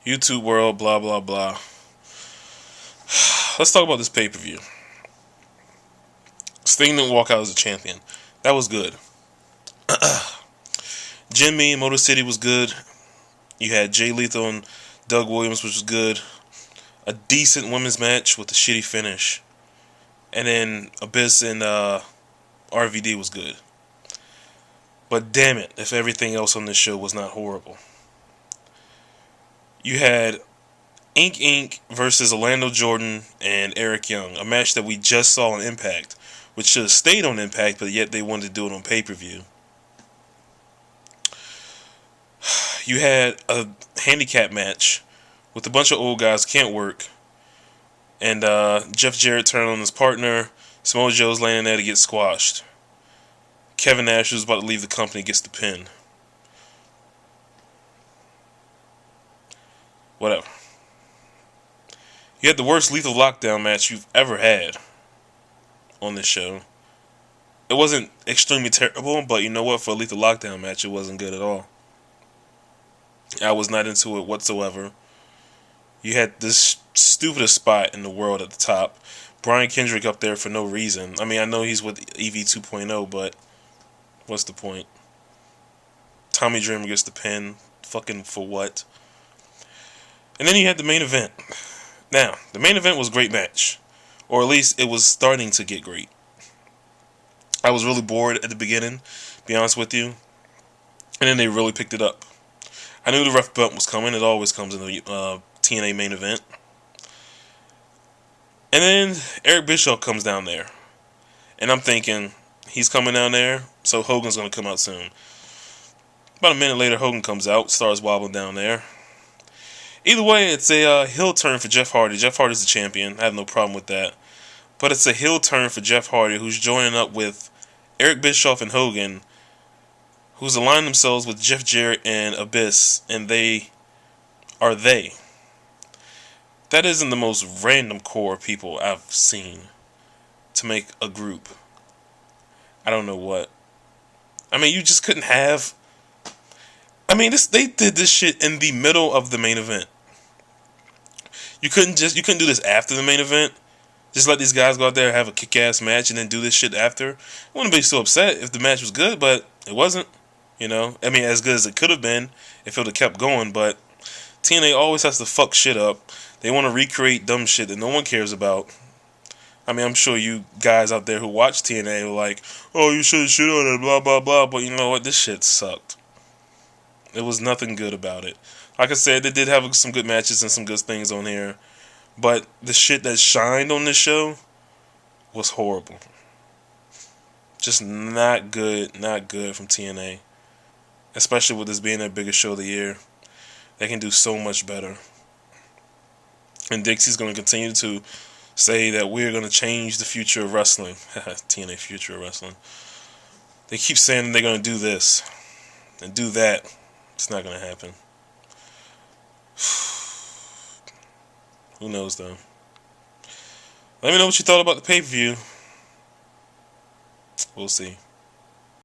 YouTube world, blah, blah, blah. Let's talk about this pay-per-view. Sting didn't walk out as a champion. That was good. Jimmy and Motorcity was good. You had Jay Lethal and Doug Williams, which was good. A decent women's match with a shitty finish. And then Abyss and RVD was good. But damn it, if everything else on this show was not horrible. You had Inc. versus Orlando Jordan and Eric Young. A match that we just saw on Impact. Which should have stayed on Impact, but yet they wanted to do it on pay-per-view. You had a handicap match with a bunch of old guys can't work. And Jeff Jarrett turned on his partner. Samoa Joe's laying there to get squashed. Kevin Nash, who's about to leave the company, gets the pin. Whatever. You had the worst lethal lockdown match you've ever had on this show. It wasn't extremely terrible, but you know what? For a lethal lockdown match, it wasn't good at all. I was not into it whatsoever. You had this stupidest spot in the world at the top. Brian Kendrick up there for no reason. I mean, I know he's with EV 2.0, but what's the point? Tommy Dreamer gets the pin. Fucking for what? And then you had the main event. Now, the main event was a great match. Or at least it was starting to get great. I was really bored at the beginning, to be honest with you. And then they really picked it up. I knew the ref bump was coming. It always comes in the TNA main event. And then Eric Bischoff comes down there. And I'm thinking, he's coming down there, so Hogan's going to come out soon. About a minute later, Hogan comes out, starts wobbling down there. Either way, it's a heel turn for Jeff Hardy. Jeff Hardy's the champion. I have no problem with that. But it's a heel turn for Jeff Hardy, who's joining up with Eric Bischoff and Hogan, who's aligned themselves with Jeff Jarrett and Abyss, and they are they. That isn't the most random core of people I've seen to make a group. I don't know what. I mean, you just couldn't have... I mean, they did this shit in the middle of the main event. You couldn't do this after the main event. Just let these guys go out there and have a kick-ass match and then do this shit after. I wouldn't be so upset if the match was good, but it wasn't. You know, I mean, as good as it could have been if it would have kept going, but TNA always has to fuck shit up. They want to recreate dumb shit that no one cares about. I mean, I'm sure you guys out there who watch TNA are like, oh, you should have shit on it, blah, blah, blah, but you know what? This shit sucked. There was nothing good about it. Like I said, they did have some good matches and some good things on here, but the shit that shined on this show was horrible. Just not good from TNA. Especially with this being their biggest show of the year. They can do so much better. And Dixie's going to continue to say that we're going to change the future of wrestling. TNA future of wrestling. They keep saying they're going to do this and do that. It's not going to happen. Who knows, though? Let me know what you thought about the pay-per-view. We'll see.